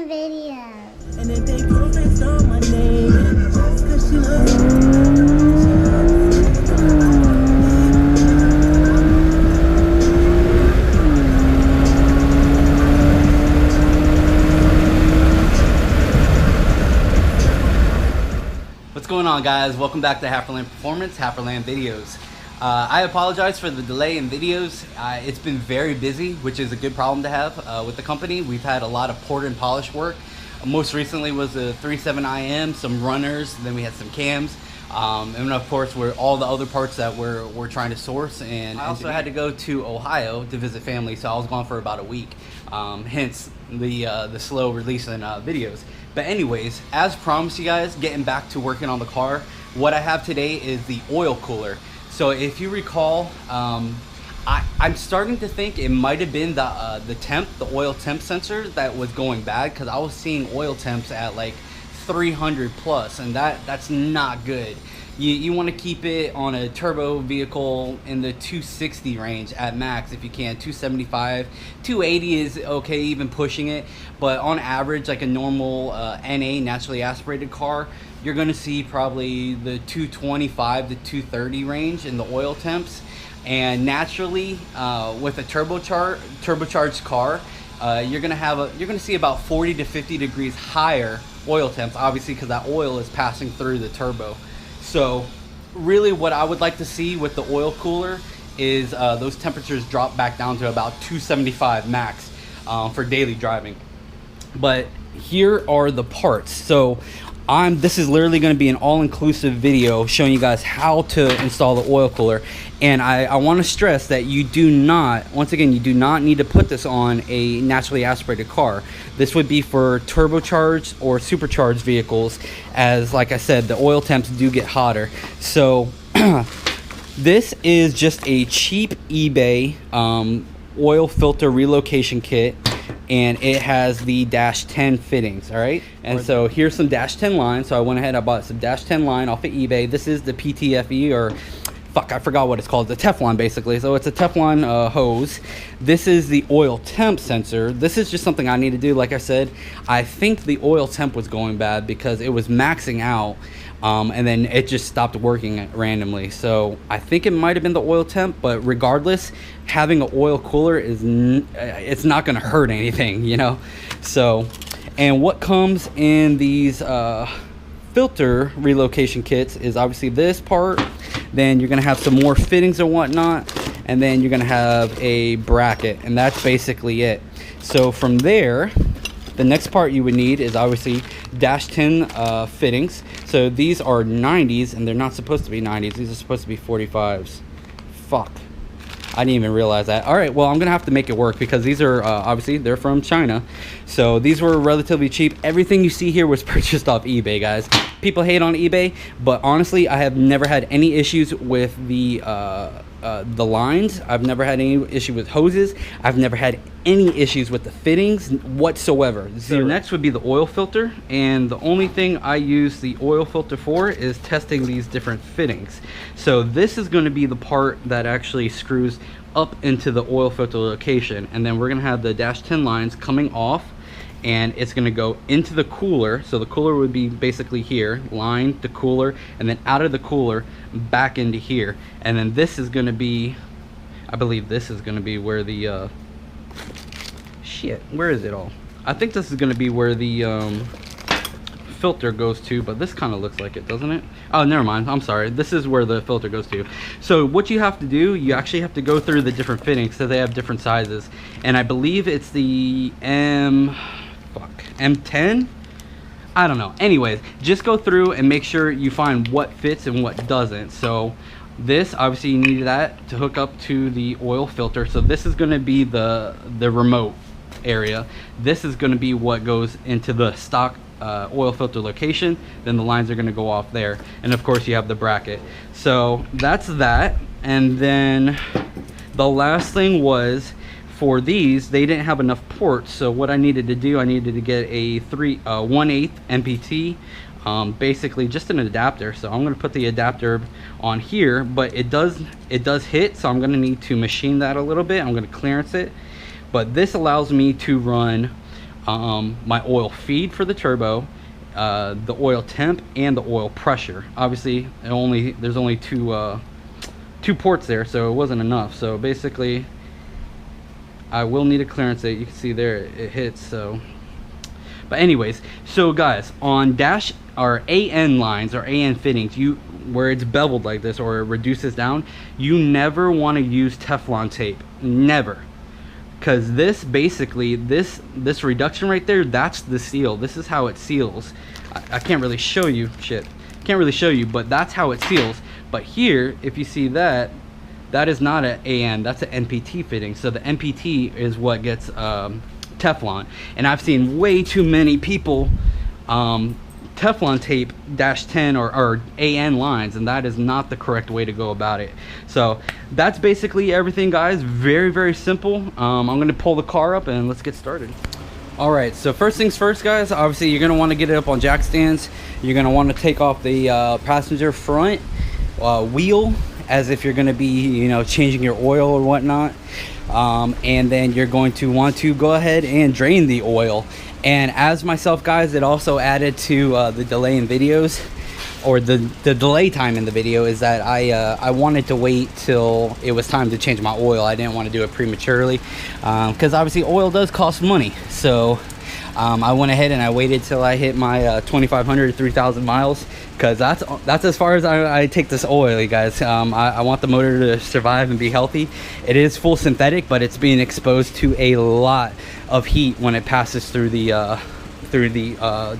the video. And if they go based on my name, just 'cause she loves me. What's going on, guys? Welcome back to HalferLand Performance, HalferLand Videos. I apologize for the delay in videos. It's been very busy, which is a good problem to have with the company. We've had a lot of port and polish work. Most recently was the 37 IM, some runners, then we had some cams, and of course all the other parts that we're trying to source. And I also had to go to Ohio to visit family, so I was gone for about a week. Hence the slow release in videos. But anyways, as promised, you guys, getting back to working on the car. What I have today is the oil cooler. So if you recall, I'm starting to think it might have been the oil temp sensor that was going bad, because I was seeing oil temps at like 300 plus, and that's not good. You want to keep it on a turbo vehicle in the 260 range at max if you can. 275, 280 is okay, even pushing it. But on average, like a normal NA, naturally aspirated car, you're going to see probably the 225 to 230 range in the oil temps. And naturally, with a turbocharged car, you're going to see about 40 to 50 degrees higher oil temps, obviously, because that oil is passing through the turbo. So really what I would like to see with the oil cooler is those temperatures drop back down to about 275 max for daily driving. But here are the parts. So this is literally going to be an all-inclusive video showing you guys how to install the oil cooler. And I want to stress that you do not, once again, you do not need to put this on a naturally aspirated car. This would be for turbocharged or supercharged vehicles, as like I said, the oil temps do get hotter. So this is just a cheap eBay oil filter relocation kit, and it has the -10 fittings. All right, and so here's some -10 line. So I went ahead and I bought some -10 line off of eBay. This is the PTFE, or fuck, I forgot what it's called. The Teflon, basically. So it's a Teflon hose. This is the oil temp sensor. This is just something I need to do. Like I said, I think the oil temp was going bad because it was maxing out, and then it just stopped working randomly. So I think it might have been the oil temp, but regardless, having an oil cooler is it's not going to hurt anything, you know. So, and what comes in these filter relocation kits is obviously this part. Then you're going to have some more fittings and whatnot, and then you're going to have a bracket, and that's basically it. So from there, the next part you would need is obviously -10 fittings. So these are 90s, and they're not supposed to be 90s. These are supposed to be 45s. Fuck, I didn't even realize that. All right, well, I'm gonna have to make it work because these are obviously they're from China, so these were relatively cheap. Everything you see here was purchased off eBay, guys. People hate on eBay, but honestly, I have never had any issues with the lines. I've never had any issue with hoses. I've never had any issues with the fittings whatsoever. So next would be the oil filter, and the only thing I use the oil filter for is testing these different fittings. So this is going to be the part that actually screws up into the oil filter location, and then we're going to have the -10 lines coming off, and it's going to go into the cooler. So the cooler would be basically here, line to cooler, and then out of the cooler back into here. And then this is going to be, I believe this is going to be where the shit, where is it all? I think this is going to be where the filter goes to, but this kind of looks like it, doesn't it? Oh, never mind, I'm sorry. This is where the filter goes to. So what you have to do, you actually have to go through the different fittings, so they have different sizes, and I believe it's the M10. I don't know. Anyways, just go through and make sure you find what fits and what doesn't. So this, obviously you need that to hook up to the oil filter. So this is going to be the remote area. This is going to be what goes into the stock oil filter location. Then the lines are going to go off there, and of course you have the bracket. So that's that. And then the last thing was, for these, they didn't have enough ports, so what I needed to do, I needed to get a 1/8 MPT, basically just an adapter. So I'm going to put the adapter on here, but it does hit, so I'm going to need to machine that a little bit. I'm going to clearance it, but this allows me to run my oil feed for the turbo, the oil temp, and the oil pressure. Obviously there's only two ports there, so it wasn't enough. So basically I will need a clearance that you can see there it hits. So but anyways, so guys, on dash or AN lines or AN fittings, where it's beveled like this or it reduces down, you never want to use Teflon tape, never. Because this basically, this reduction right there, that's the seal. This is how it seals. I can't really show you, can't really show you, but that's how it seals. But here, if you see that is not an AN, that's an NPT fitting. So the NPT is what gets Teflon. And I've seen way too many people Teflon tape -10 or AN lines, and that is not the correct way to go about it. So that's basically everything, guys. Very, very simple. I'm going to pull the car up and let's get started. All right, so first things first, guys, obviously you're going to want to get it up on jack stands. You're going to want to take off the passenger front wheel as if you're going to be, you know, changing your oil or whatnot. And then you're going to want to go ahead and drain the oil. And as myself, guys, it also added to the delay in videos, or the delay time in the video, is that I wanted to wait till it was time to change my oil. I didn't want to do it prematurely because obviously oil does cost money. So I went ahead and I waited till I hit my 2,500 to 3,000 miles, because that's as far as I take this oil, you guys. I want the motor to survive and be healthy. It is full synthetic, but it's being exposed to a lot of heat when it passes through the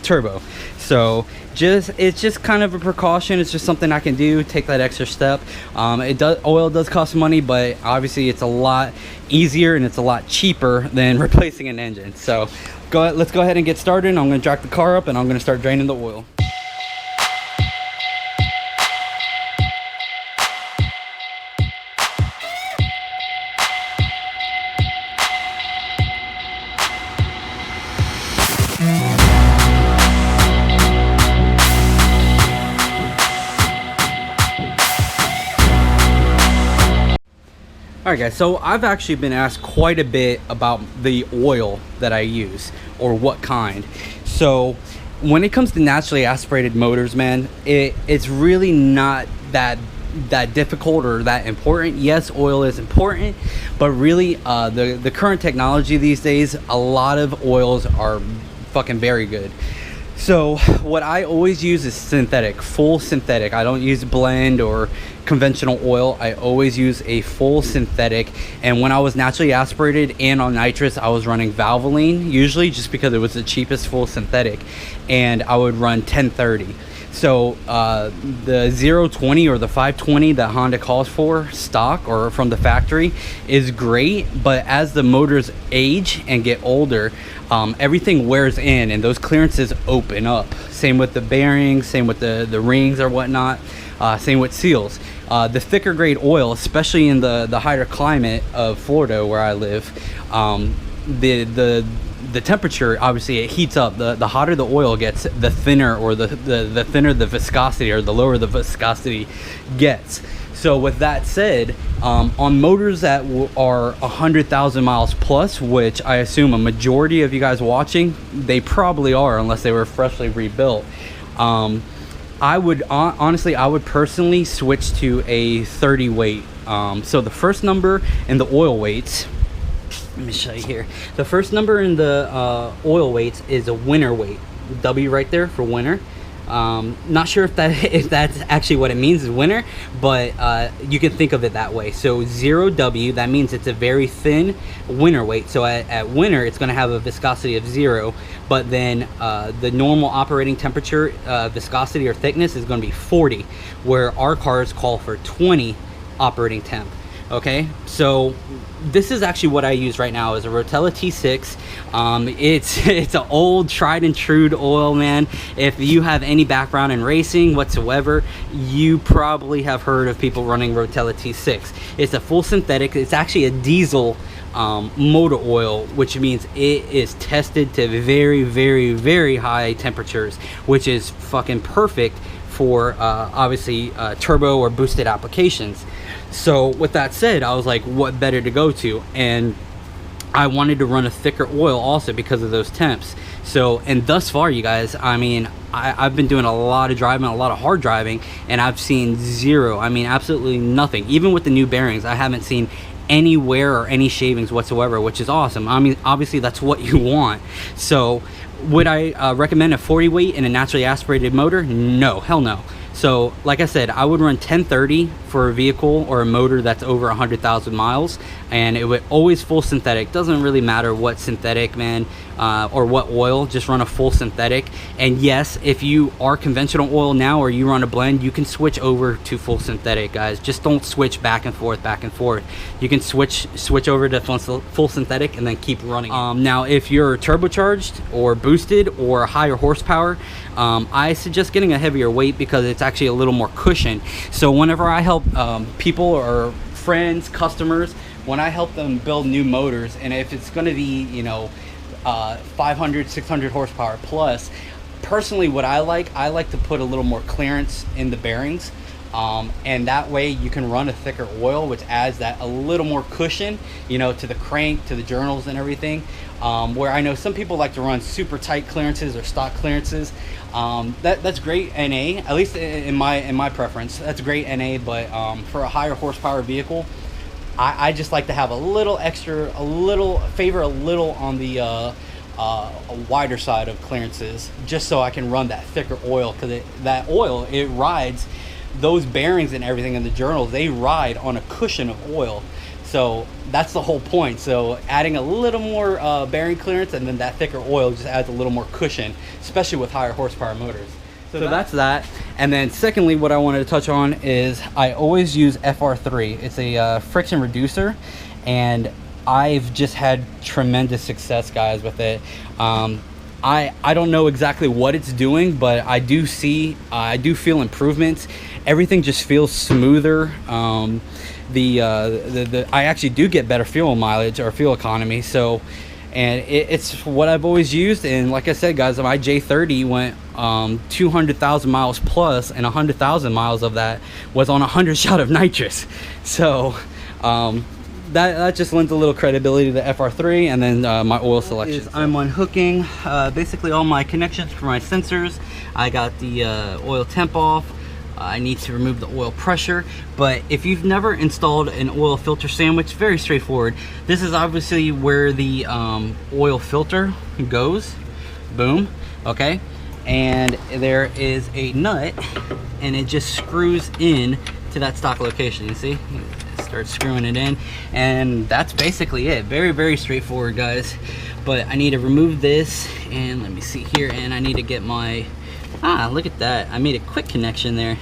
turbo. So it's just kind of a precaution. It's just something I can do, take that extra step. Oil does cost money, but obviously it's a lot easier and it's a lot cheaper than replacing an engine. So let's go ahead and get started. I'm going to jack the car up and I'm going to start draining the oil. Alright guys, so I've actually been asked quite a bit about the oil that I use, or what kind. So when it comes to naturally aspirated motors, man, it's really not that difficult or that important. Yes, oil is important, but really the current technology these days, a lot of oils are fucking very good. So what I always use is synthetic, full synthetic. I don't use blend or conventional oil. I always use a full synthetic. And when I was naturally aspirated and on nitrous, I was running Valvoline usually, just because it was the cheapest full synthetic, and I would run 1030. So the 020 or the 520 that Honda calls for stock or from the factory is great, but as the motors age and get older, everything wears in and those clearances open up. Same with the bearings, same with the rings or whatnot, same with seals. The thicker grade oil, especially in the higher climate of Florida where I live, the temperature, obviously it heats up. The hotter the oil gets, the thinner, or the thinner the viscosity, or the lower the viscosity gets. So with that said, on motors that are 100,000 miles plus, which I assume a majority of you guys watching, they probably are, unless they were freshly rebuilt, I would honestly, I would personally switch to a 30 weight. So the first number in the oil weights, let me show you here. The first number in the oil weights is a winter weight. W right there for winter. Not sure if that's actually what it means, is winter, but you can think of it that way. So 0W, that means it's a very thin winter weight. So at winter, it's going to have a viscosity of 0, but then the normal operating temperature, viscosity or thickness, is going to be 40, where our cars call for 20 operating temp. Okay, so this is actually what I use right now, is a Rotella T6. It's an old tried and true oil, man. If you have any background in racing whatsoever, you probably have heard of people running Rotella T6. It's a full synthetic. It's actually a diesel motor oil, which means it is tested to very, very, very high temperatures, which is fucking perfect for obviously turbo or boosted applications. So with that said, I was like, what better to go to? And I wanted to run a thicker oil also because of those temps. So, and thus far, you guys, I mean, I've been doing a lot of driving, a lot of hard driving, and I've seen zero, I mean, absolutely nothing. Even with the new bearings, I haven't seen any wear or any shavings whatsoever, which is awesome. I mean, obviously that's what you want. So would I recommend a 40 weight in a naturally aspirated motor? No, hell no. So like I said, I would run 1030 for a vehicle or a motor that's over 100,000 miles, and it would always full synthetic. Doesn't really matter what synthetic, man, or what oil, just run a full synthetic. And yes, if you are conventional oil now or you run a blend, you can switch over to full synthetic, guys. Just don't switch back and forth, back and forth. You can switch over to full synthetic and then keep running. Now, if you're turbocharged or boosted or higher horsepower, I suggest getting a heavier weight because it's actually a little more cushion. So whenever I help people or friends, customers, when I help them build new motors, and if it's going to be, you know, 500, 600 horsepower plus, personally what I like to put a little more clearance in the bearings, and that way you can run a thicker oil, which adds that a little more cushion, you know, to the crank, to the journals and everything. Where I know some people like to run super tight clearances or stock clearances. That's great NA, at least in my preference. That's great NA, but for a higher horsepower vehicle, I just like to have a little extra, favor a little on the a wider side of clearances, just so I can run that thicker oil, because that oil, it rides those bearings and everything in the journals, they ride on a cushion of oil. So that's the whole point. So adding a little more bearing clearance and then that thicker oil just adds a little more cushion, especially with higher horsepower motors. So that's that. And then secondly, what I wanted to touch on is I always use FR3. It's a friction reducer, and I've just had tremendous success, guys, with it. I don't know exactly what it's doing, but I do feel improvements. Everything just feels smoother. I actually do get better fuel mileage or fuel economy. So, and it's what I've always used. And like I said, guys, my J30 went 200,000 miles plus, and 100,000 miles of that was on 100 shot of nitrous. So that just lends a little credibility to the FR3. And then my oil selection. I'm unhooking basically all my connections for my sensors. I got the oil temp off. I need to remove the oil pressure. But if you've never installed an oil filter sandwich, very straightforward. This is obviously where the oil filter goes. Boom. Okay. And there is a nut, and it just screws in to that stock location. You see? Start screwing it in, and that's basically it. Very, very straightforward, guys. But I need to remove this, and let me see here, and I need to get my look at that, I made a quick connection there.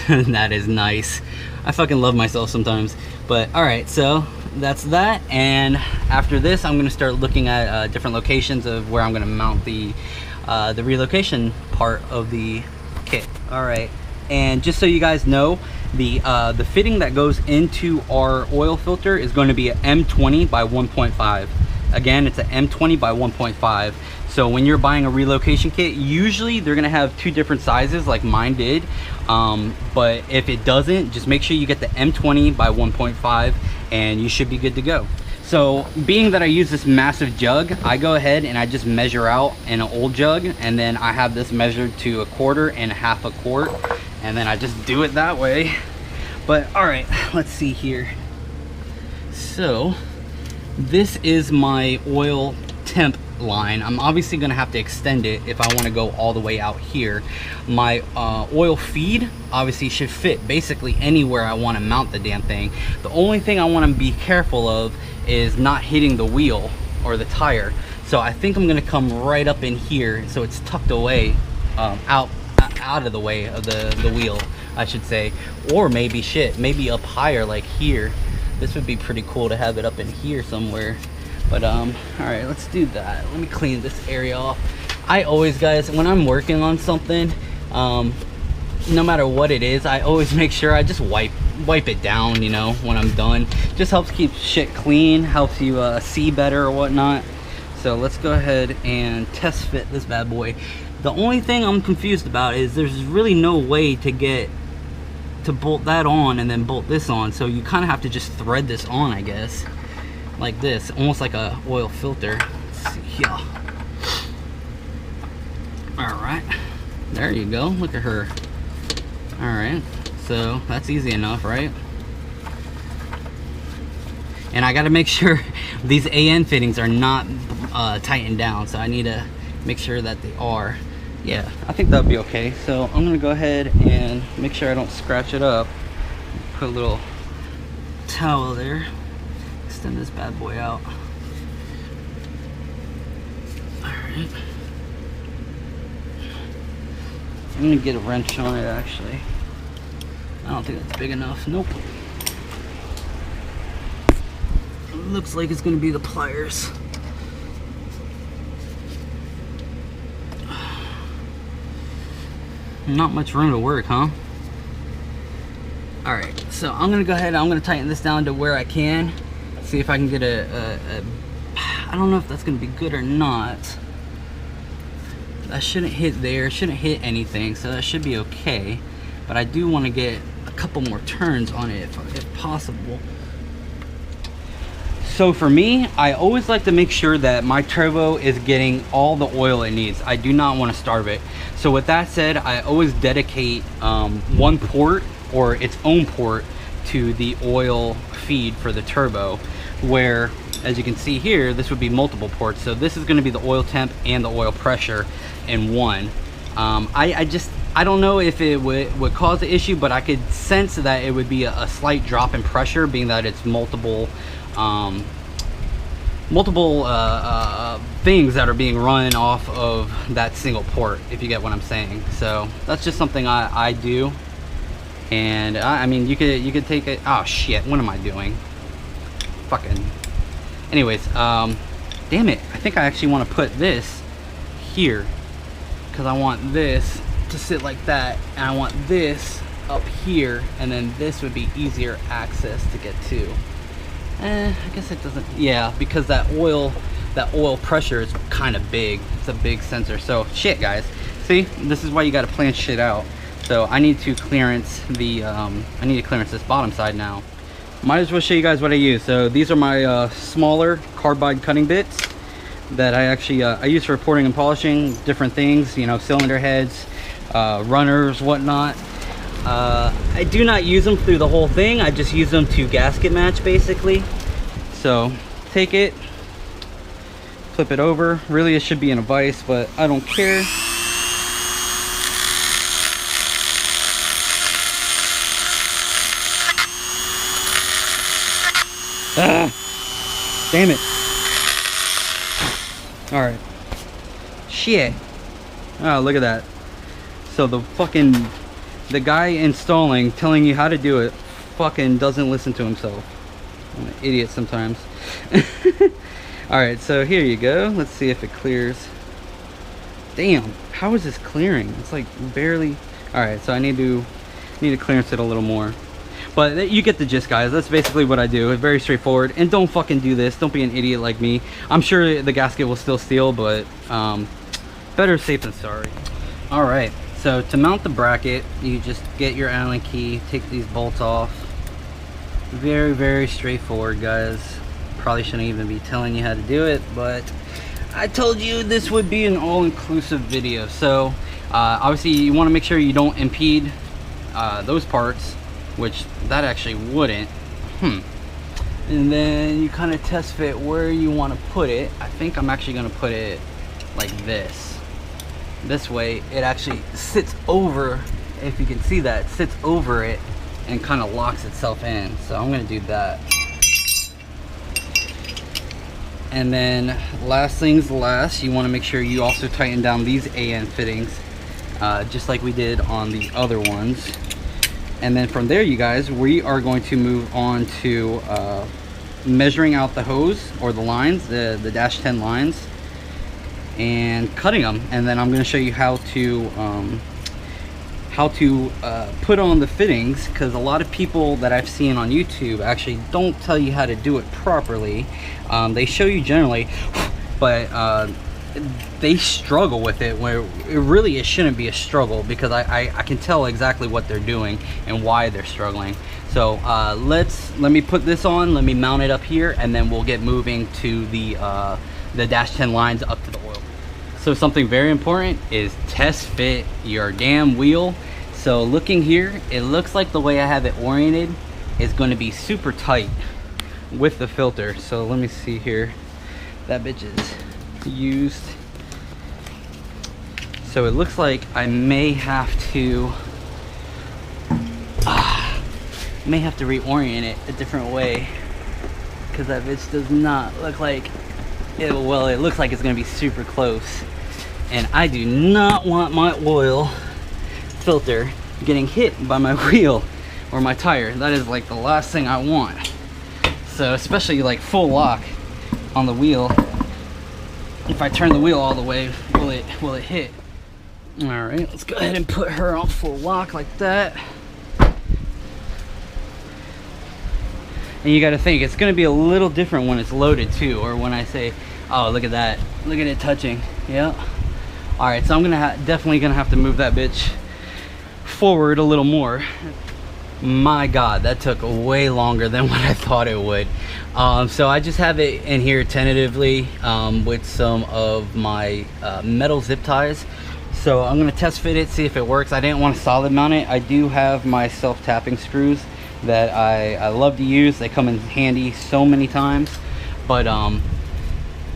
That is nice. I fucking love myself sometimes. But all right, so that's that. And after this, I'm gonna start looking at different locations of where I'm gonna mount the relocation part of the kit. All right, and just so you guys know, the fitting that goes into our oil filter is going to be an M20 by 1.5. Again, it's an M20 by 1.5. So when you're buying a relocation kit, usually they're gonna have two different sizes like mine did. But if it doesn't, just make sure you get the M20 by 1.5 and you should be good to go. So being that I use this massive jug, I go ahead and I just measure out in an old jug, and then I have this measured to 1/4 and 1/2 quart, and then I just do it that way. But all right, let's see here. So this is my oil temp line. I'm obviously gonna have to extend it if I want to go all the way out here. My oil feed obviously should fit basically anywhere I want to mount the damn thing. The only thing I want to be careful of is not hitting the wheel or the tire. So I think I'm gonna come right up in here, so it's tucked away, out of the way of the wheel, I should say. Or maybe maybe up higher, like here. This would be pretty cool to have it up in here somewhere. But all right, let's do that. Let me clean this area off. I always, guys, when I'm working on something, no matter what it is, I always make sure I just wipe it down, you know, when I'm done. Just helps keep shit clean, helps you see better or whatnot. So let's go ahead and test fit this bad boy. The only thing I'm confused about is there's really no way to bolt that on and then bolt this on. So you kind of have to just thread this on, I guess. like this, almost like a oil filter. Let's see here. All right, there you go. Look at her. All right, so that's easy enough, right? And I got to make sure these AN fittings are not tightened down, so I need to make sure that they are. Yeah, I think that'll be okay. So I'm gonna go ahead and make sure I don't scratch it up. Put a little towel there. Extend this bad boy out. All right. I'm gonna get a wrench on it actually. I don't think that's big enough. Nope. Looks like it's gonna be the pliers. Not much room to work, huh? All right, so I'm gonna go ahead. I'm gonna tighten this down to where I can. See if I can get I don't know if that's gonna be good or not. That shouldn't hit there. Shouldn't hit anything, so that should be okay. But I do want to get a couple more turns on it if possible. So for me, I always like to make sure that my turbo is getting all the oil it needs. I do not want to starve it. So with that said, I always dedicate one port or its own port to the oil feed for the turbo, where, as you can see here, this would be multiple ports. So this is going to be the oil temp and the oil pressure in one. I don't know if it would cause the issue, but I could sense that it would be a slight drop in pressure, being that it's multiple things that are being run off of that single port, if you get what I'm saying. So that's just something I do. And I mean, you could take it. Oh shit, what am I doing? Fucking anyways, damn it, I think I actually want to put this here, because I want this to sit like that, and I want this up here, and then this would be easier access to get to. I guess it doesn't. Yeah, because that oil pressure is kind of big. It's a big sensor. So shit, guys. See, this is why you got to plan shit out. So I need to clearance the I need to clearance this bottom side now. Might as well show you guys what I use. So these are my smaller carbide cutting bits that I actually I use for porting and polishing different things. You know, cylinder heads, runners, whatnot. I do not use them through the whole thing. I just use them to gasket match, basically. So take it, flip it over. Really, it should be in a vise, but I don't care. Damn it. All right. Shit. Oh, look at that. So the guy installing, telling you how to do it, fucking doesn't listen to himself. I'm an idiot sometimes. All right, so here you go. Let's see if it clears. Damn, how is this clearing? It's like barely. All right, so I need to clearance it a little more. But you get the gist, guys. That's basically what I do. It's very straightforward. And don't fucking do this. Don't be an idiot like me. I'm sure the gasket will still seal, but better safe than sorry. All right. So to mount the bracket, you just get your Allen key, take these bolts off. Very, very straightforward, guys. Probably shouldn't even be telling you how to do it, but I told you this would be an all-inclusive video. So obviously you want to make sure you don't impede those parts, which that actually wouldn't. And then you kind of test fit where you want to put it. I think I'm actually going to put it like this. This way it actually sits over, if you can see that, it sits over it and kind of locks itself in. So I'm going to do that. And then last things last, you want to make sure you also tighten down these AN fittings, just like we did on the other ones. And then from there, you guys, we are going to move on to measuring out the hose or the lines, the -10 lines, and cutting them. And then I'm going to show you how to put on the fittings, because a lot of people that I've seen on YouTube actually don't tell you how to do it properly. They show you generally, but they struggle with it, where it shouldn't be a struggle, because I can tell exactly what they're doing and why they're struggling. So let me put this on, let me mount it up here, and then we'll get moving to the dash 10 lines up to the oil. So something very important is test fit your damn wheel. So looking here, it looks like the way I have it oriented is going to be super tight with the filter. So let me see here, that bitch is used. So it looks like I may have to reorient it a different way, because that bitch does not look like it. Well, it looks like it's gonna be super close, and I do not want my oil filter getting hit by my wheel or my tire. That is like the last thing I want. So especially like full lock on the wheel, if I turn the wheel all the way, will it hit? All right, let's go ahead and put her on full lock like that. And you got to think it's going to be a little different when it's loaded too, or when I say, oh, look at that, look at it touching. Yeah. All right, so I'm gonna definitely gonna have to move that bitch forward a little more. My God, that took way longer than what I thought it would. So I just have it in here tentatively with some of my metal zip ties. So I'm gonna test fit it, see if it works. I didn't want to solid mount it. I do have my self-tapping screws that I love to use. They come in handy so many times. But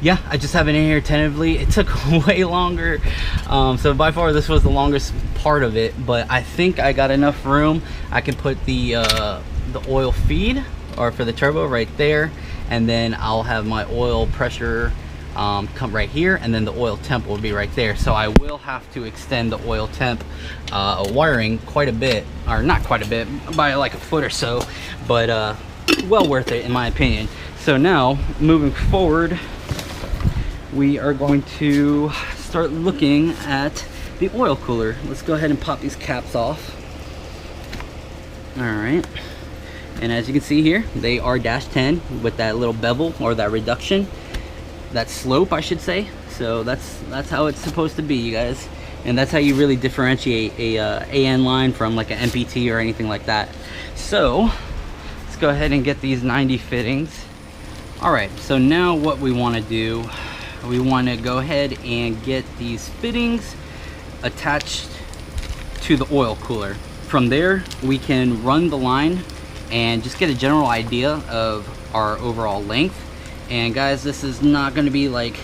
yeah, I just have it in here tentatively. It took way longer. So by far this was the longest part of it, but I think I got enough room. I can put the oil feed, or for the turbo, right there, and then I'll have my oil pressure come right here, and then the oil temp will be right there. So I will have to extend the oil temp wiring quite a bit, or not quite a bit, by like a foot or so, but well worth it in my opinion. So now moving forward, we are going to start looking at the oil cooler. Let's go ahead and pop these caps off. All right, and as you can see here, they are dash 10 with that little bevel, or that reduction, that slope I should say. So that's how it's supposed to be, you guys, and that's how you really differentiate a AN line from like an MPT or anything like that. So let's go ahead and get these 90 fittings. All right, so now what we want to do, we want to go ahead and get these fittings attached to the oil cooler. From there we can run the line and just get a general idea of our overall length. And guys, this is not going to be like,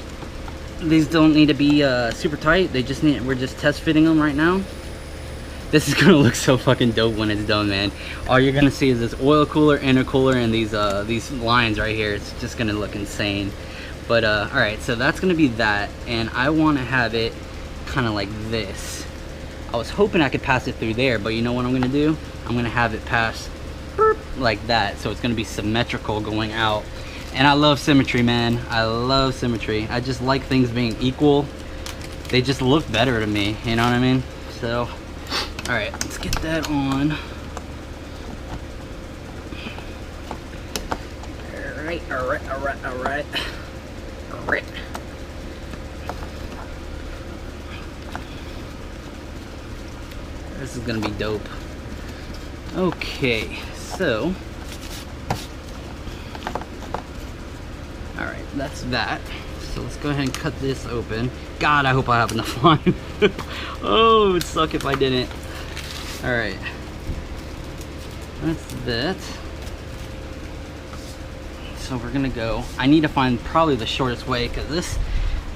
these don't need to be super tight. They just need, we're just test fitting them right now. This is gonna look so fucking dope when it's done, man. All you're gonna see is this oil cooler, intercooler, and these lines right here. It's just gonna look insane. But all right, so that's gonna be that, and I want to have it kind of like this. I was hoping I could pass it through there, but you know what I'm gonna do? I'm gonna have it pass like that, so it's gonna be symmetrical going out. And I love symmetry, man. I love symmetry. I just like things being equal. They just look better to me, you know what I mean? So all right, let's get that on. All right. This is gonna be dope. Okay, so all right, that's that. So let's go ahead and cut this open. God, I hope I have enough line. Oh, it would suck if I didn't. All right, that's that. So we're gonna go, I need to find probably the shortest way, because this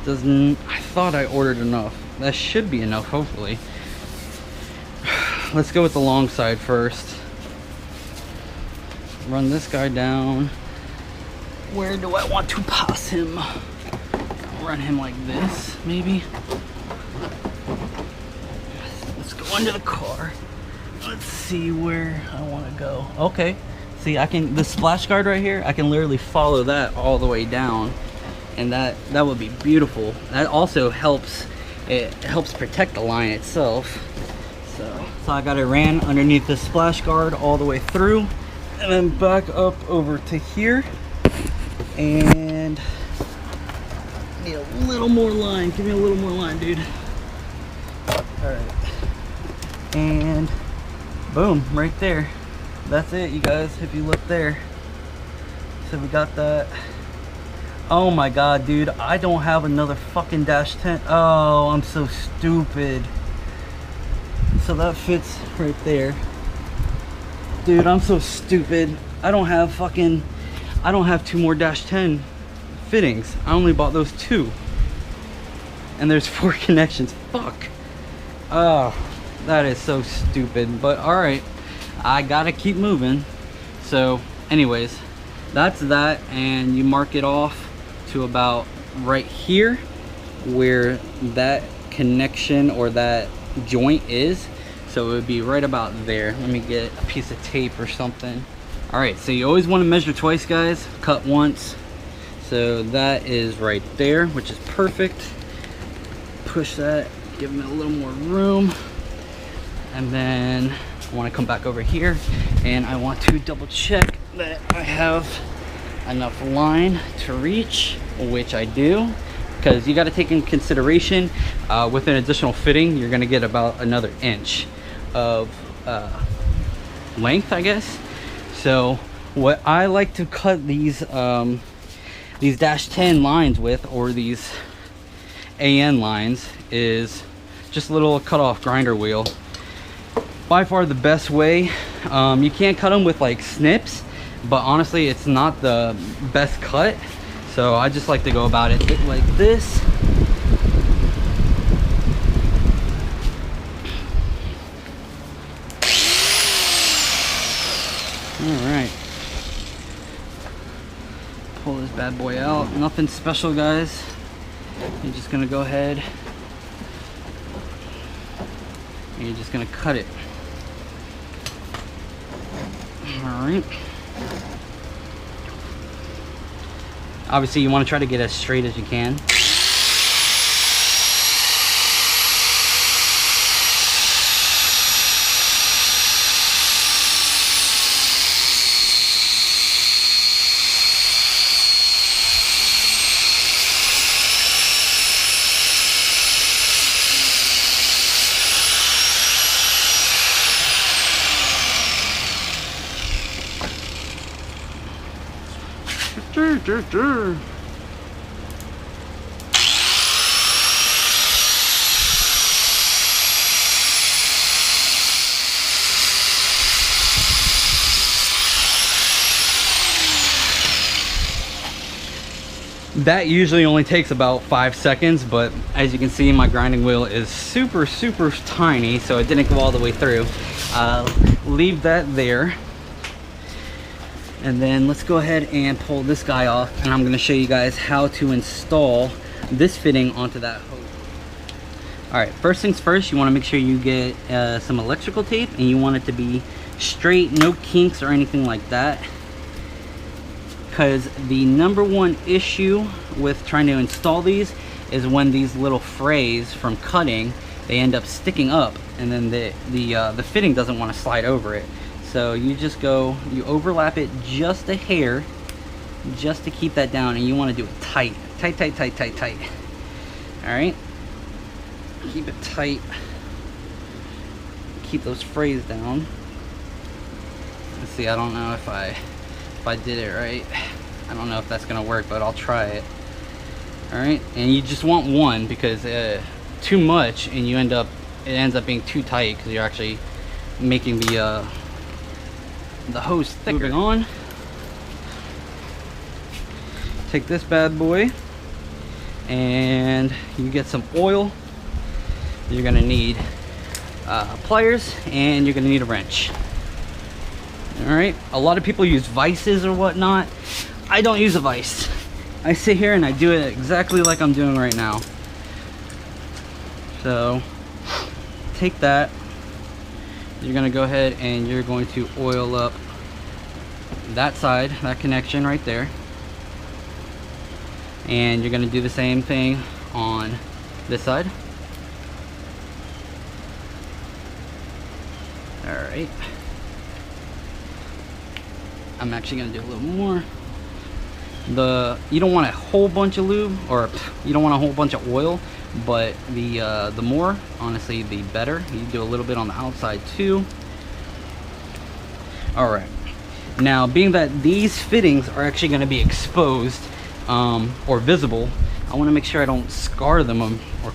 doesn't, I thought I ordered enough. That should be enough, hopefully. Let's go with the long side first. Run this guy down. Where do I want to pass him? I'll run him like this, maybe. Let's go under the car. Let's see where I want to go. Okay. See, I can, the splash guard right here, I can literally follow that all the way down, and that would be beautiful. That also helps, it helps protect the line itself. So I got it ran underneath the splash guard all the way through, and then back up over to here. And need a little more line. Give me a little more line, dude. All right. And boom, right there. That's it, you guys, if you look there. So we got that. Oh my god, dude, I don't have another fucking dash 10. Oh, I'm so stupid. So that fits right there. Dude, I'm so stupid. I don't have 2 more dash 10 fittings. I only bought those 2. And there's 4 connections. Fuck. Oh, that is so stupid. But alright, I gotta keep moving. So anyways, that's that, and you mark it off to about right here where that connection or that joint is. So it would be right about there. Let me get a piece of tape or something. All right, so you always want to measure twice, guys, cut once. So that is right there, which is perfect. Push that, give them a little more room. And then I want to come back over here and I want to double check that I have enough line to reach, which I do, because you got to take in consideration with an additional fitting, you're going to get about another inch of length, I guess. So what I like to cut these dash 10 lines with, or these AN lines, is just a little cut-off grinder wheel. By far the best way. You can't cut them with like snips, but honestly it's not the best cut, so I just like to go about it like this. All right, pull this bad boy out. Nothing special, guys. You're just gonna go ahead and you're just gonna cut it. All right. Obviously you want to try to get as straight as you can. That usually only takes about 5 seconds, but as you can see, my grinding wheel is super tiny, so it didn't go all the way through. Leave that there. And then let's go ahead and pull this guy off, and I'm going to show you guys how to install this fitting onto that hose. Alright, first things first, you want to make sure you get some electrical tape, and you want it to be straight, no kinks or anything like that. Because the #1 issue with trying to install these is when these little frays from cutting, they end up sticking up, and then the fitting doesn't want to slide over it. So you just go, you overlap it just a hair, just to keep that down, and you want to do it tight. All right, keep it tight. Keep those frays down. Let's see, I don't know if I did it right. I don't know if that's gonna work, but I'll try it. All right, and you just want one, because too much and it ends up being too tight, because you're actually making the hose thicker. Moving on, take this bad boy and you get some oil. You're gonna need pliers, and you're gonna need a wrench. All right, a lot of people use vices or whatnot. I don't use a vice. I sit here and I do it exactly like I'm doing right now. So take that, you're gonna go ahead and you're going to oil up that side, that connection right there, and you're gonna do the same thing on this side. All right, I'm actually gonna do a little more. you don't want a whole bunch of lube, or you don't want a whole bunch of oil, but the more, honestly, the better. You do a little bit on the outside too. All right, now being that these fittings are actually going to be exposed or visible, I want to make sure I don't scar them or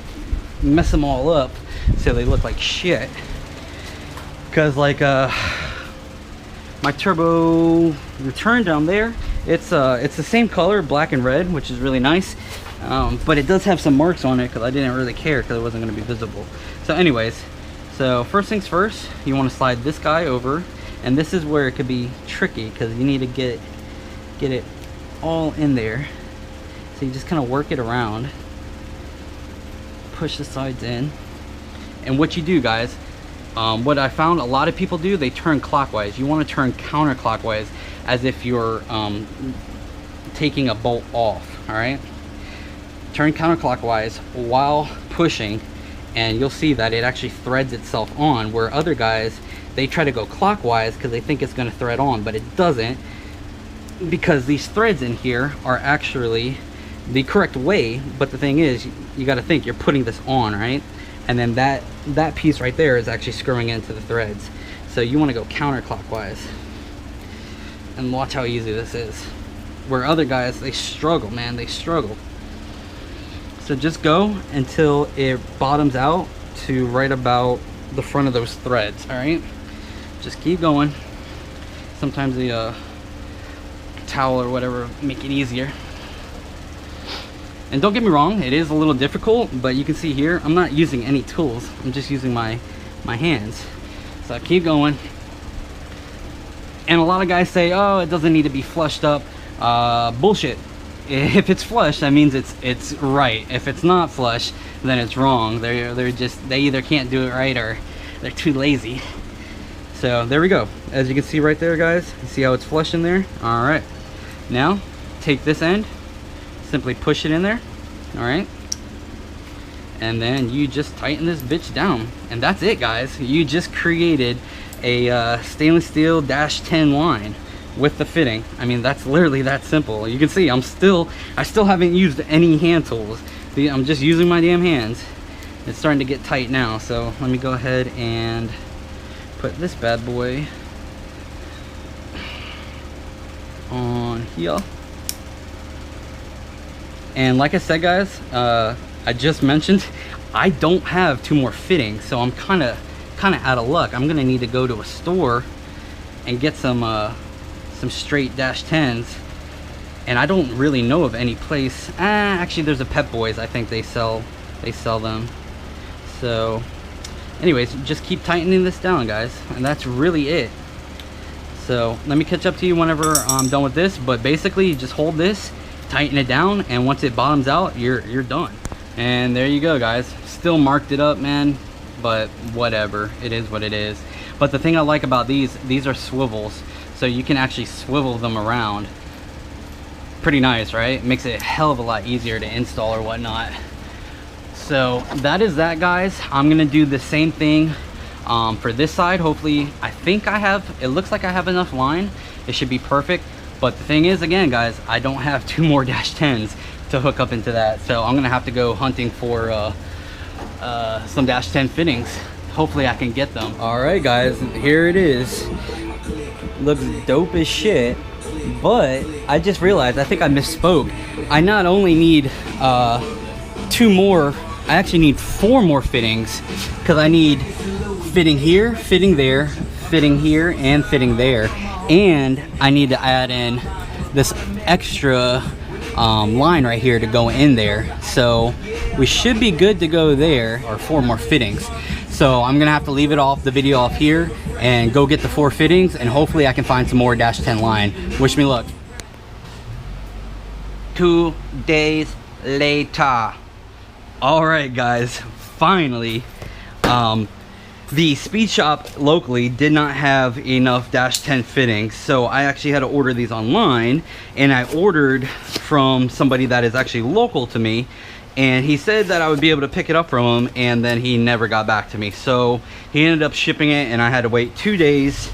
mess them all up so they look like shit. Because like my turbo return down there, it's the same color, black and red, which is really nice, but it does have some marks on it because I didn't really care because it wasn't going to be visible. So anyways, so first things first, you want to slide this guy over, and this is where it could be tricky because you need to get it all in there. So you just kind of work it around, push the sides in, and what you do, guys, what I found a lot of people do, they turn clockwise. You want to turn counterclockwise as if you're taking a bolt off. All right, turn counterclockwise while pushing, and you'll see that it actually threads itself on, where other guys, they try to go clockwise because they think it's going to thread on, but it doesn't, because these threads in here are actually the correct way. But the thing is, you got to think you're putting this on, right? And then that piece right there is actually screwing into the threads. So you want to go counterclockwise, and watch how easy this is, where other guys, they struggle, man, they struggle. So just go until it bottoms out to right about the front of those threads. All right, just keep going. Sometimes the towel or whatever make it easier. And don't get me wrong, it is a little difficult, but you can see here, I'm not using any tools. I'm just using my hands. So I keep going. And a lot of guys say, oh, it doesn't need to be flushed up. Bullshit. If it's flush, that means it's right. If it's not flush, then it's wrong. They either can't do it right or they're too lazy. So there we go. As you can see right there, guys, you see how it's flush in there? All right. Now take this end, simply push it in there. All right, and then you just tighten this bitch down, and that's it, guys. You just created a stainless steel -10 line with the fitting. I mean, that's literally that simple. You can see I still haven't used any hand tools. I'm just using my damn hands. It's starting to get tight now, so let me go ahead and put this bad boy on here. And like I said, guys, I just mentioned I don't have 2 more fittings, so I'm kind of out of luck. I'm gonna need to go to a store and get some straight -10s, and I don't really know of any place. Actually, there's a Pep Boys. I think they sell them. So anyways, just keep tightening this down, guys, and that's really it. So let me catch up to you whenever I'm done with this, but basically you just hold this, tighten it down, and once it bottoms out, you're done. And there you go, guys. Still marked it up, man, but whatever, it is what it is. But the thing I like about these are swivels, so you can actually swivel them around. Pretty nice, right? Makes it a hell of a lot easier to install or whatnot. So that is that, guys. I'm gonna do the same thing for this side. Hopefully, it looks like I have enough line. It should be perfect. But the thing is, again, guys, I don't have 2 more -10s to hook up into that. So I'm gonna have to go hunting for some -10 fittings. Hopefully I can get them. All right, guys, here it is. Looks dope as shit. But I just realized, I think I misspoke. I not only need 2 more, I actually need 4 more fittings, because I need fitting here, fitting there, fitting here, and fitting there. And I need to add in this extra line right here to go in there. So we should be good to go there, or 4 more fittings. So I'm gonna have to leave the video off here and go get the 4 fittings, and hopefully I can find some more -10 line. Wish me luck. 2 days later. All right, guys, finally, the speed shop locally did not have enough -10 fittings, so I actually had to order these online, and I ordered from somebody that is actually local to me, and he said that I would be able to pick it up from him, and then he never got back to me. So he ended up shipping it, and I had to wait 2 days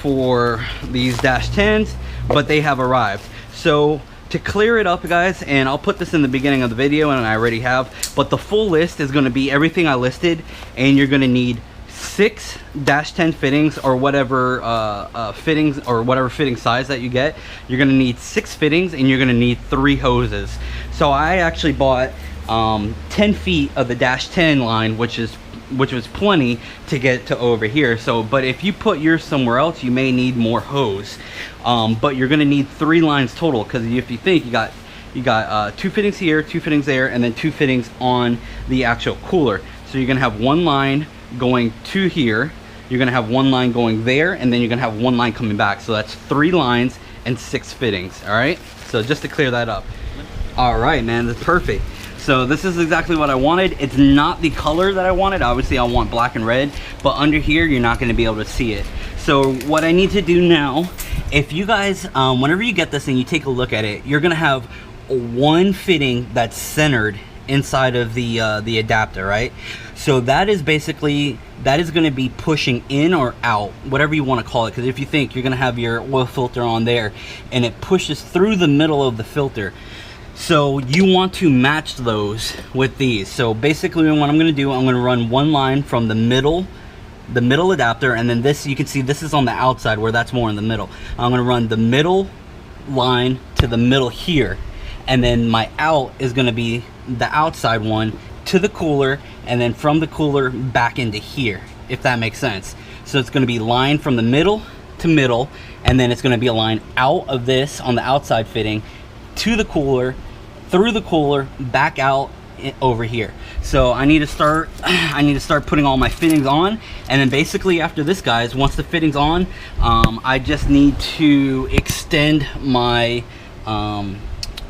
for these -10s, but they have arrived. So to clear it up, guys, and I'll put this in the beginning of the video, and I already have, but the full list is going to be everything I listed, and you're going to need 6 -10 fittings, or whatever fittings, or whatever fitting size that you get. You're going to need 6 fittings, and you're going to need 3 hoses. So I actually bought 10 feet of the -10 line, which was plenty to get to over here. So, but if you put yours somewhere else, you may need more hose. But you're gonna need 3 lines total, because if you think you got 2 fittings here, 2 fittings there, and then 2 fittings on the actual cooler. So you're gonna have 1 line going to here, you're gonna have 1 line going there, and then you're gonna have 1 line coming back. So that's 3 lines and 6 fittings. All right, so just to clear that up. All right, man, that's perfect. So this is exactly what I wanted. It's not the color that I wanted. Obviously I want black and red, but under here you're not going to be able to see it. So what I need to do now, if you guys, whenever you get this and you take a look at it, you're going to have 1 fitting that's centered inside of the adapter, right? So that is basically, that is going to be pushing in or out, whatever you want to call it. Because if you think you're going to have your oil filter on there and it pushes through the middle of the filter, so you want to match those with these. So basically what I'm going to do, I'm going to run 1 line from the middle adapter, and then this, you can see this is on the outside where that's more in the middle. I'm going to run the middle line to the middle here, and then my out is going to be the outside one to the cooler, and then from the cooler back into here, if that makes sense. So it's going to be line from the middle to middle, and then it's going to be a line out of this on the outside fitting to the cooler, through the cooler, back out over here. So I need to start putting all my fittings on, and then basically after this, guys, once the fittings on, I just need to extend my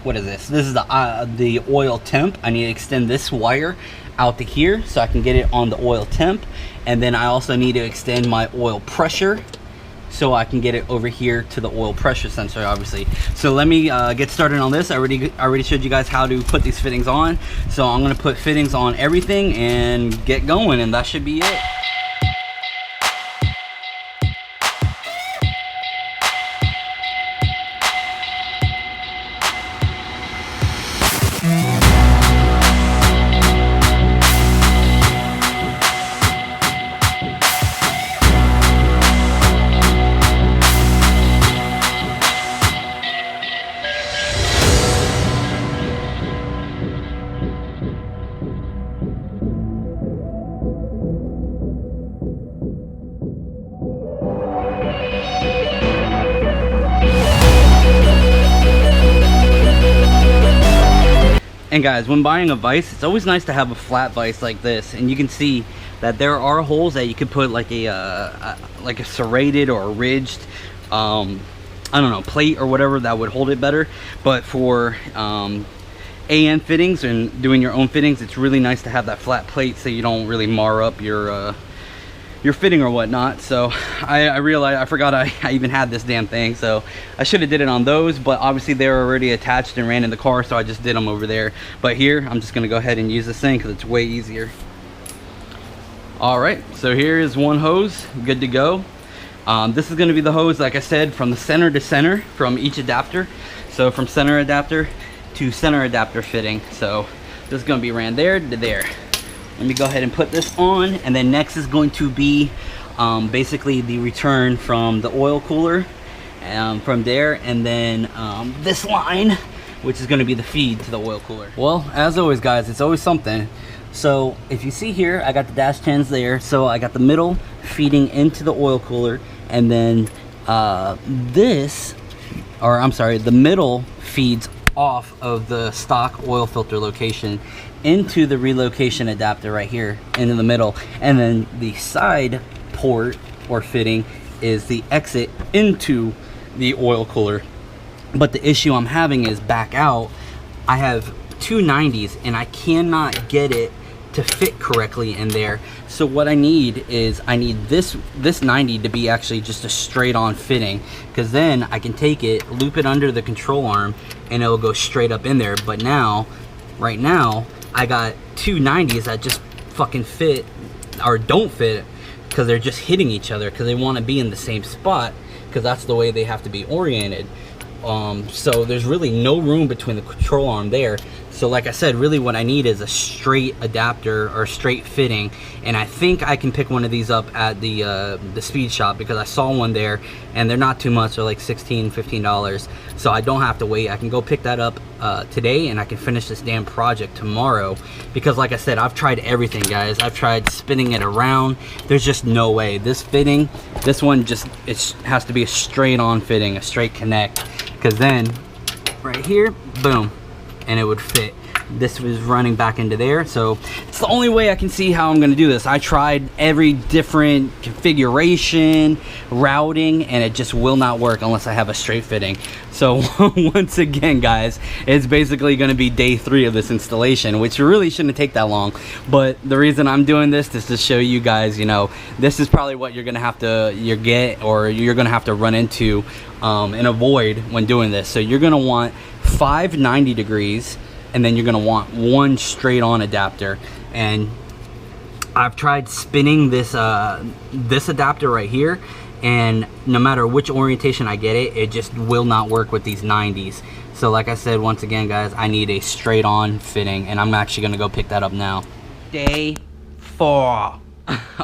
what is this? This is the oil temp. I need to extend this wire out to here so I can get it on the oil temp, and then I also need to extend my oil pressure so I can get it over here to the oil pressure sensor, obviously. So let me get started on this. I already showed you guys how to put these fittings on. So I'm gonna put fittings on everything and get going, and that should be it. And guys, when buying a vise, it's always nice to have a flat vise like this, and you can see that there are holes that you could put like a serrated or a ridged I don't know, plate or whatever that would hold it better. But for AN fittings and doing your own fittings, it's really nice to have that flat plate so you don't really mar up your fitting or whatnot. So I realized, I forgot I even had this damn thing, so I should have did it on those, but obviously they were already attached and ran in the car, so I just did them over there. But here I'm just gonna go ahead and use this thing because it's way easier. All right, so here is 1 hose, good to go. This is gonna be the hose, like I said, from the center to center from each adapter. So from center adapter to center adapter fitting. So this is gonna be ran there to there. Let me go ahead and put this on, and then next is going to be basically the return from the oil cooler from there, and then this line, which is going to be the feed to the oil cooler. Well, as always, guys, it's always something. So if you see here, I got the -10s there, so I got the middle feeding into the oil cooler, and then the middle feeds off of the stock oil filter location into the relocation adapter right here into the middle, and then the side port or fitting is the exit into the oil cooler. But the issue I'm having is back out, I have 2 90s and I cannot get it to fit correctly in there. So what I need is, I need this 90 to be actually just a straight on fitting, because then I can take it, loop it under the control arm, and it'll go straight up in there. But now, right now, I got 2 90s that just fucking fit, or don't fit, because they're just hitting each other, because they want to be in the same spot, because that's the way they have to be oriented. So there's really no room between the control arm there. So like I said, really what I need is a straight adapter or straight fitting, and I think I can pick one of these up at the speed shop, because I saw one there and they're not too much. They're like $16-15, so I don't have to wait. I can go pick that up today, and I can finish this damn project tomorrow, because like I said, I've tried everything, guys. I've tried spinning it around. There's just no way. This fitting, this one, just it has to be a straight on fitting, a straight connect, because then right here, boom, and it would fit. This was running back into there, so it's the only way I can see how I'm going to do this. I tried every different configuration, routing, and it just will not work unless I have a straight fitting. So once again, guys, it's basically going to be day 3 of this installation, which really shouldn't take that long. But the reason I'm doing this is to show you guys, you know, this is probably what you're going to have to you're going to have to run into and avoid when doing this. So you're going to want 5 90 degrees, and then you're going to want 1 straight on adapter. And I've tried spinning this this adapter right here, and no matter which orientation I get it, it just will not work with these 90s. So like I said, once again, guys, I need a straight on fitting, and I'm actually going to go pick that up now. Day 4.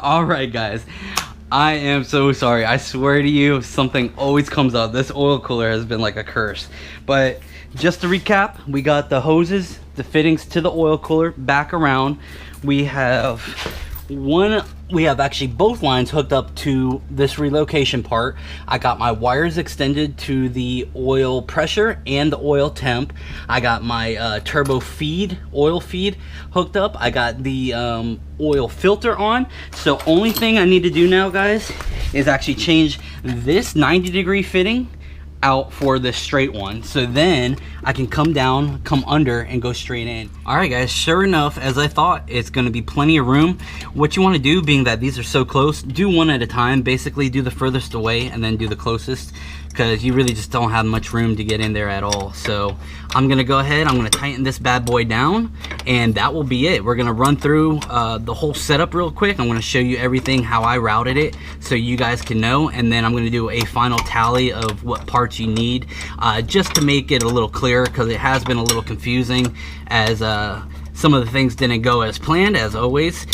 All right, guys, I am so sorry. I swear to you, something always comes up. This oil cooler has been like a curse. But just to recap, we got the hoses, the fittings to the oil cooler back around. We have actually both lines hooked up to this relocation part. I got my wires extended to the oil pressure and the oil temp. I got my turbo feed, oil feed hooked up. I got the oil filter on. So only thing I need to do now, guys, is actually change this 90 degree fitting out for the straight one, so then I can come down, come under, and go straight in. All right, guys, sure enough, as I thought, it's going to be plenty of room. What you want to do, being that these are so close, do one at a time. Basically do the furthest away and then do the closest, because you really just don't have much room to get in there at all. So I'm going to go ahead, I'm going to tighten this bad boy down, and that will be it. We're going to run through the whole setup real quick. I'm going to show you everything, how I routed it, so you guys can know, and then I'm going to do a final tally of what parts you need, just to make it a little clearer, because it has been a little confusing as some of the things didn't go as planned, as always.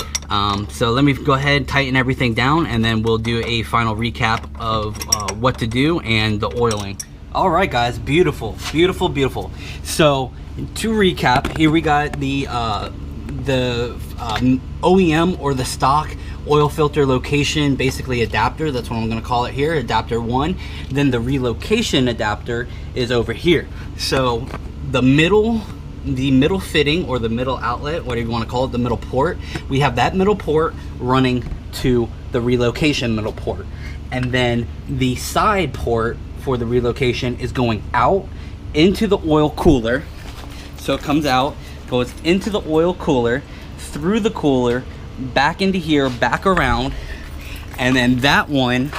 So let me go ahead and tighten everything down, and then we'll do a final recap of what to do and the oiling. All right, guys, beautiful, beautiful, beautiful. So to recap, here we got the OEM or the stock oil filter location, basically adapter. That's what I'm going to call it here, adapter 1. Then the relocation adapter is over here. So the middle fitting, or the middle outlet, whatever you want to call it, the middle port, we have that middle port running to the relocation middle port, and then the side port for the relocation is going out into the oil cooler. So it comes out, goes into the oil cooler, through the cooler, back into here, back around, and then that one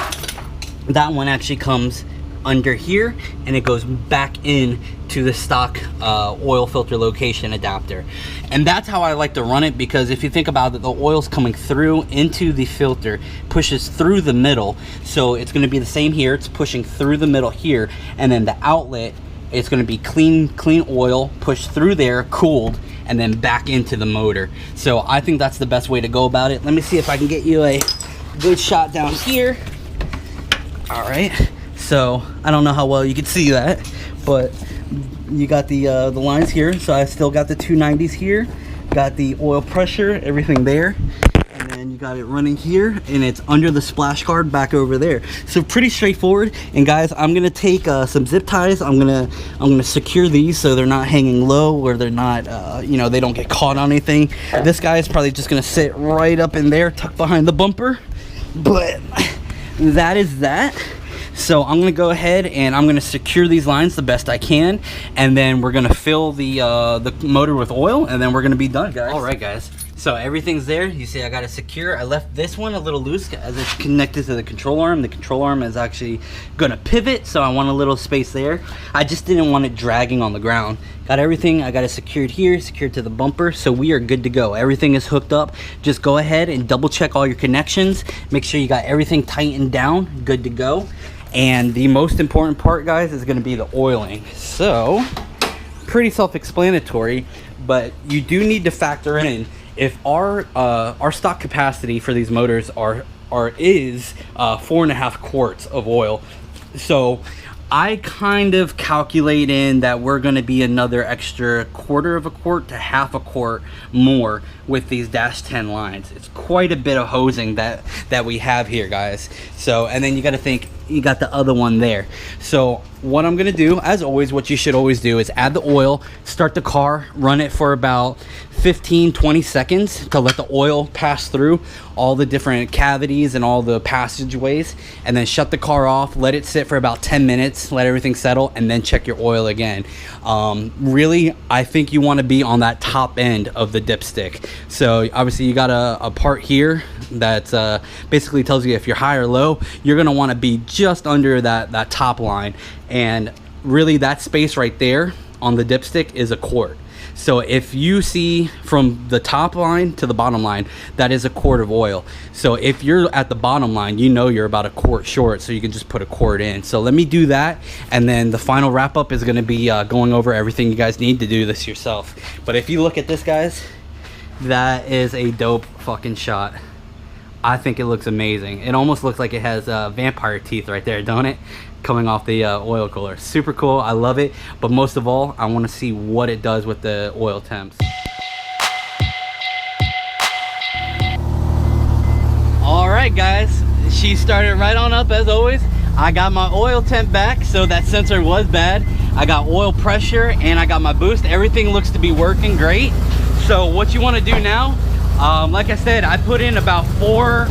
actually comes under here, and it goes back in to the stock oil filter location adapter. And that's how I like to run it, because if you think about it, the oil's coming through into the filter, pushes through the middle, so it's going to be the same here. It's pushing through the middle here, and then the outlet, it's going to be clean oil pushed through there, cooled, and then back into the motor. So I think that's the best way to go about it. Let me see if I can get you a good shot down here. All right, so I don't know how well you can see that, but you got the lines here. So I still got the 290s here, got the oil pressure, everything there, and then you got it running here, and it's under the splash guard back over there. So pretty straightforward. And guys, I'm gonna take some zip ties. I'm gonna secure these so they're not hanging low, or they're not you know, they don't get caught on anything. This guy is probably just gonna sit right up in there, tucked behind the bumper, but that is that. So I'm gonna go ahead and I'm gonna secure these lines the best I can, and then we're gonna fill the motor with oil, and then we're gonna be done, guys. All right, guys. So everything's there. You see I got it secure. I left this one a little loose as it's connected to the control arm. The control arm is actually gonna pivot, so I want a little space there. I just didn't want it dragging on the ground. Got everything. I got it secured here, secured to the bumper, so we are good to go. Everything is hooked up. Just go ahead and double check all your connections. Make sure you got everything tightened down, good to go. And the most important part, guys, is going to be the oiling. So pretty self-explanatory, but you do need to factor in if our stock capacity for these motors is 4.5 quarts of oil. So I kind of calculate in that we're going to be another extra 1/4 of a quart to 1/2 a quart more with these dash 10 lines. It's quite a bit of hosing that we have here, guys. So, and then you got to think you got the other one there. So what I'm going to do, as always, what you should always do is add the oil, start the car, run it for about 15-20 seconds to let the oil pass through all the different cavities and all the passageways, and then shut the car off, let it sit for about 10 minutes, let everything settle, and then check your oil again. Really, I think you want to be on that top end of the dipstick. So obviously you got a part here that basically tells you if you're high or low. You're going to want to be just under that top line, and really that space right there on the dipstick is a quart. So if you see from the top line to the bottom line, that is a quart of oil. So if you're at the bottom line, you know you're about a quart short, so you can just put a quart in. So let me do that, and then the final wrap up is going to be going over everything you guys need to do this yourself. But if you look at this, guys, that is a dope fucking shot. I think it looks amazing. It almost looks like it has vampire teeth right there, don't it? Coming off the oil cooler. Super cool. I love it. But most of all, I want to see what it does with the oil temps. All right, guys. She started right on up as always. I got my oil temp back, so that sensor was bad. I got oil pressure and I got my boost. Everything looks to be working great. So what you want to do now, like I said, I put in about 4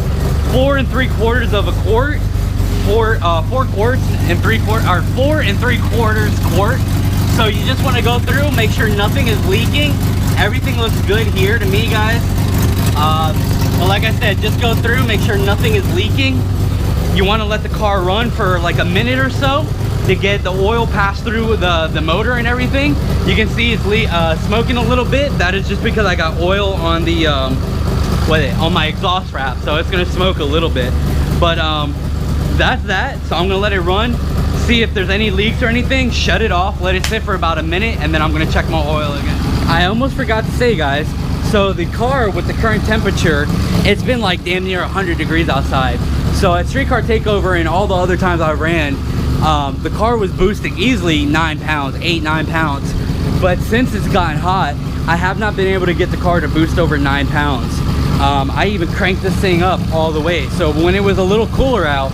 3/4 of a quart, 4 quarts and 3/4, or 4 3/4 quart. So you just want to go through, make sure nothing is leaking. Everything looks good here to me, guys. But like I said, just go through, make sure nothing is leaking. You want to let the car run for like a minute or so to get the oil pass through the motor and everything. You can see it's smoking a little bit. That is just because I got oil on the on my exhaust wrap, so it's gonna smoke a little bit. But that's that. So I'm gonna let it run, see if there's any leaks or anything, shut it off, let it sit for about a minute, and then I'm gonna check my oil again. I almost forgot to say, guys, so the car with the current temperature, it's been like damn near 100 degrees outside. So at Street Car Takeover and all the other times I ran, the car was boosting easily 9 pounds, 8-9 pounds. But since it's gotten hot, I have not been able to get the car to boost over 9 pounds. I even cranked this thing up all the way. So when it was a little cooler out,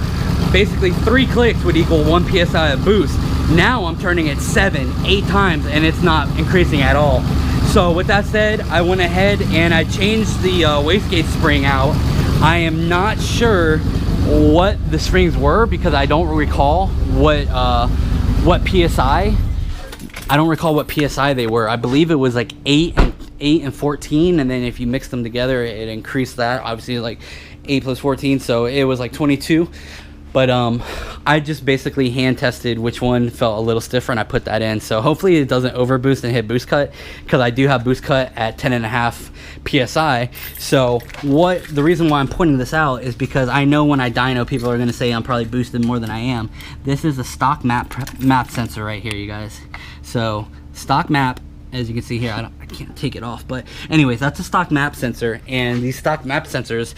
basically 3 clicks would equal 1 PSI of boost. Now I'm turning it 7-8 times and it's not increasing at all. So with that said, I went ahead and I changed the wastegate spring out. I am not sure what the springs were because I don't recall what PSI. I don't recall what PSI they were. I believe it was like 8 and 14, and then if you mix them together, it increased that. Obviously, like 8 plus 14, so it was like 22. But I just basically hand tested which one felt a little stiffer, and I put that in. So hopefully it doesn't over boost and hit boost cut, because I do have boost cut at 10.5 PSI. So the reason why I'm pointing this out is because I know when I dyno, people are going to say I'm probably boosted more than I am. This is a stock map sensor right here, you guys. So stock map, as you can see here, I can't take it off, but anyways, that's a stock map sensor, and these stock map sensors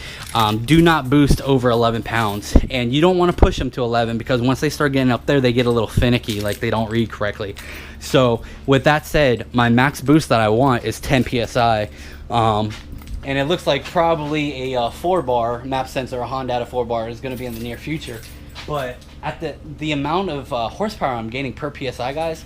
do not boost over 11 pounds, and you don't want to push them to 11 because once they start getting up there, they get a little finicky, like they don't read correctly. So with that said, my max boost that I want is 10 PSI, and it looks like probably a 4-bar map sensor, a HONDATA 4-bar, is going to be in the near future. But at the amount of horsepower I'm gaining per PSI, guys,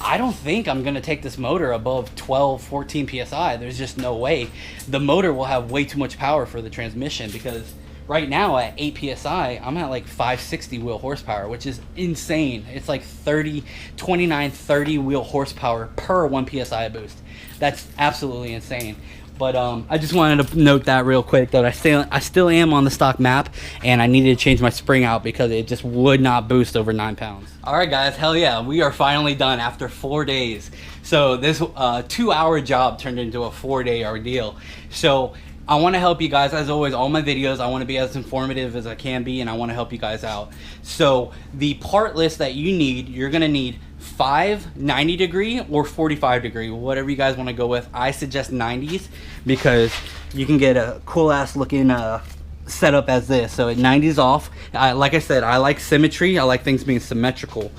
I don't think I'm going to take this motor above 12-14 PSI. There's just no way. The motor will have way too much power for the transmission, because right now at 8 PSI, I'm at like 560 wheel horsepower, which is insane. It's like 29-30 wheel horsepower per 1 PSI boost. That's absolutely insane. But I just wanted to note that real quick, that I still am on the stock map, and I needed to change my spring out because it just would not boost over 9 pounds. All right, guys, hell yeah, we are finally done after 4 days. So this 2-hour job turned into a 4-day ordeal. So I want to help you guys, as always. All my videos, I want to be as informative as I can be, and I want to help you guys out. So the part list that you need, you're going to need 5 90 degree or 45 degree, whatever you guys want to go with. I suggest 90s because you can get a cool ass looking setup as this. So at 90s off, like I said, I like symmetry. I like things being symmetrical,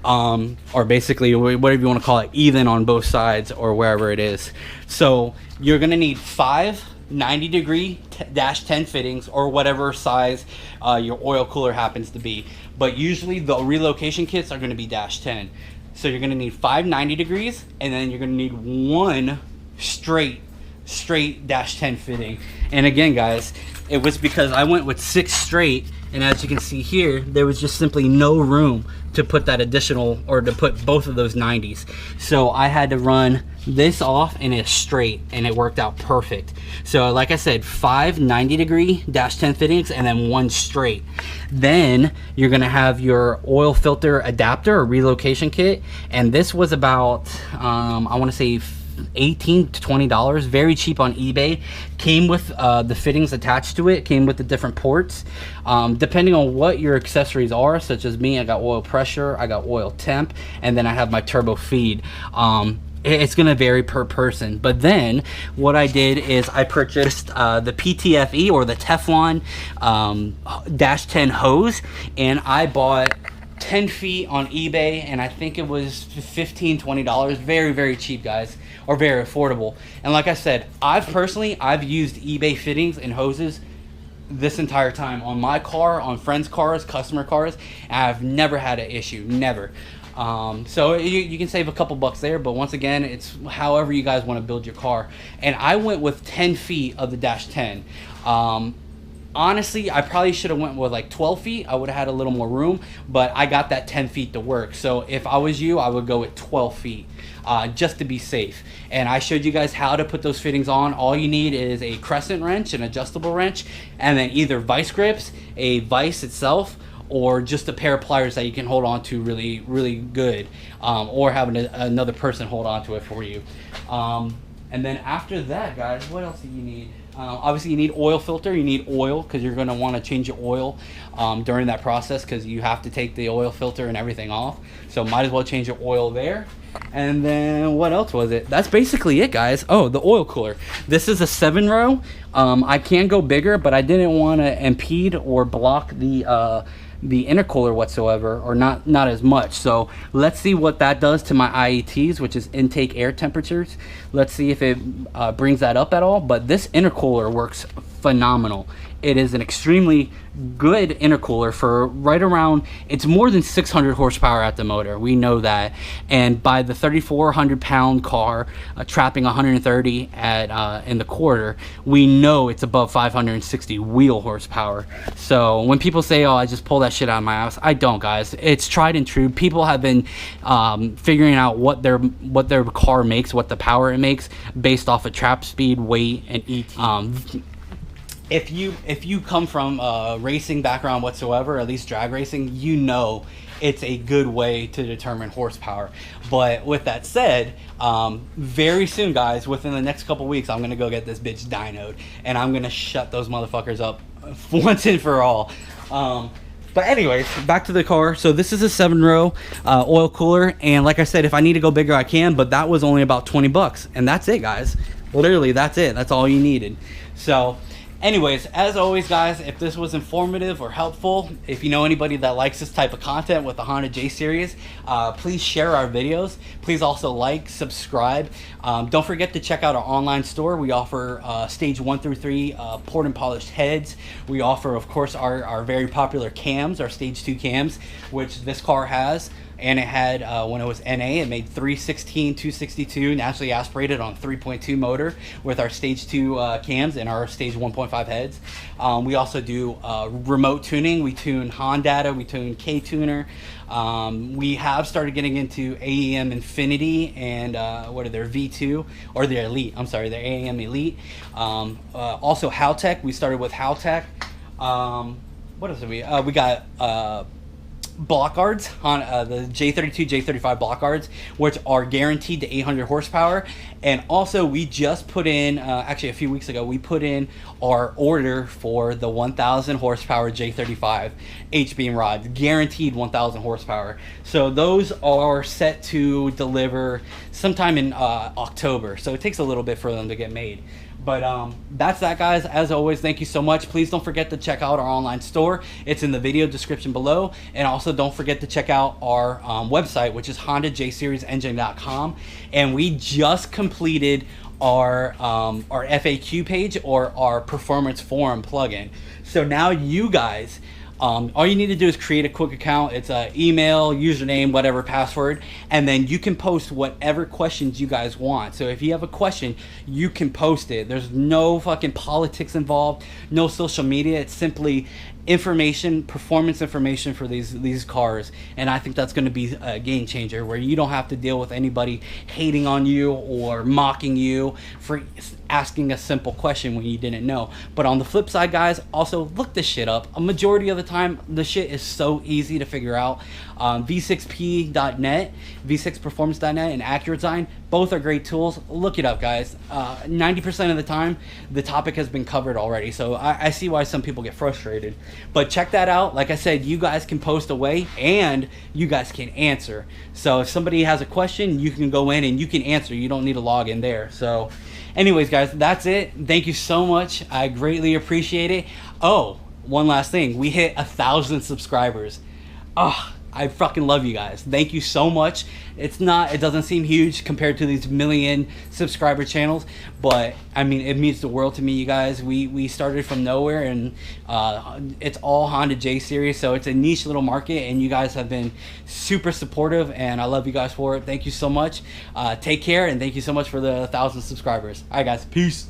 or basically whatever you want to call it, even on both sides or wherever it is. So you're going to need 5 90 degree -10 fittings, or whatever size your oil cooler happens to be. But usually the relocation kits are going to be -10. So you're going to need 5 90 degrees, and then you're going to need 1 straight -10 fitting. And again, guys, it was because I went with 6 straight, and as you can see here, there was just simply no room to put that additional, or to put both of those 90s. So I had to run this off and it's straight, and it worked out perfect. So like I said, 5 90 degree -10 fittings, and then 1 straight. Then you're gonna have your oil filter adapter or relocation kit, and this was about I want to say $18 to $20, very cheap on eBay. Came with the fittings attached to it, came with the different ports. Depending on what your accessories are, such as me, I got oil pressure, I got oil temp, and then I have my turbo feed. It's gonna vary per person. But then what I did is I purchased the PTFE, or the Teflon -10 hose, and I bought 10 feet on eBay, and I think it was $15 to $20. Very cheap, guys, or very affordable. And like I said, I've used eBay fittings and hoses this entire time on my car, on friends' cars, customer cars, and I've never had an issue, never. So you can save a couple bucks there, but once again, it's however you guys want to build your car. And I went with 10 feet of the -10. Honestly, I probably should have went with like 12 feet. I would have had a little more room, but I got that 10 feet to work. So if I was you, I would go with 12 feet just to be safe. And I showed you guys how to put those fittings on. All you need is a crescent wrench, an adjustable wrench, and then either vice grips, a vice itself, or just a pair of pliers that you can hold on to really good, or having another person hold on to it for you. And then after that, guys, what else do you need? Obviously, you need oil filter. You need oil because you're going to want to change your oil during that process, because you have to take the oil filter and everything off. So might as well change your oil there. And then what else was it? That's basically it, guys. Oh, the oil cooler. This is a 7-row. I can go bigger, but I didn't want to impede or block the intercooler whatsoever, or not as much. So let's see what that does to my IETs, which is intake air temperatures. Let's see if it brings that up at all. But this intercooler works phenomenal. It is an extremely good intercooler for right around, it's more than 600 horsepower at the motor. We know that. And by the 3,400 pound car trapping 130 at in the quarter, we know it's above 560 wheel horsepower. So when people say, oh, I just pull that shit out of my ass, I don't, guys. It's tried and true. People have been figuring out what their car makes, what the power it makes, based off of trap speed, weight, and ET. If you come from a racing background whatsoever, at least drag racing, you know it's a good way to determine horsepower. But with that said, very soon, guys, within the next couple weeks, I'm going to go get this bitch dynoed, and I'm going to shut those motherfuckers up once and for all. But anyways, back to the car. So this is a 7-row oil cooler, and like I said, if I need to go bigger, I can, but that was only about 20 bucks, and that's it, guys. Literally, that's it. That's all you needed. So anyways, as always, guys, if this was informative or helpful, if you know anybody that likes this type of content with the Honda J series, please share our videos. Please also like, subscribe. Don't forget to check out our online store. We offer stage 1 through 3 poured and polished heads. We offer, of course, our very popular cams, our stage 2 cams, which this car has. And it had, when it was NA, it made 316, 262, naturally aspirated on 3.2 motor with our stage 2 cams and our stage 1.5 heads. We also do remote tuning. We tune HONDATA, we tune KTUNER. We have started getting into AEM Infinity and what are their V2, or their Elite, I'm sorry, their AEM Elite. Also Haltech, we started with Haltech. What else did we got block guards on the J32, J35 block guards, which are guaranteed to 800 horsepower. And also, we just put in, actually a few weeks ago, we put in our order for the 1,000 horsepower J35 H-beam rods, guaranteed 1,000 horsepower. So those are set to deliver sometime in October. So it takes a little bit for them to get made. But that's that, guys. As always, thank you so much. Please don't forget to check out our online store. It's in the video description below. And also don't forget to check out our website, which is HondaJSeriesEngine.com. And we just completed our FAQ page, or our performance forum plugin. So now you guys, all you need to do is create a quick account. It's an email, username, whatever, password, and then you can post whatever questions you guys want. So if you have a question, you can post it. There's no fucking politics involved, no social media. It's simply information, performance information for these cars. And I think that's going to be a game changer, where you don't have to deal with anybody hating on you or mocking you for asking a simple question when you didn't know. But on the flip side, guys, also look this shit up. A majority of the time, the shit is so easy to figure out. V6P.net, V6Performance.net, and AccuraDesign, both are great tools. Look it up, guys. 90% of the time, the topic has been covered already, so I see why some people get frustrated. But check that out. Like I said, you guys can post away, and you guys can answer. So if somebody has a question, you can go in and you can answer. You don't need to log in there. So anyways, guys, that's it. Thank you so much. I greatly appreciate it. Oh, one last thing. We hit 1,000 subscribers. Oh, I fucking love you guys. Thank you so much. It doesn't seem huge compared to these million subscriber channels, but I mean, it means the world to me, you guys. We started from nowhere, and it's all Honda J series, so it's a niche little market, and you guys have been super supportive, and I love you guys for it. Thank you so much. Take care, and thank you so much for the 1,000 subscribers. All right, guys. Peace.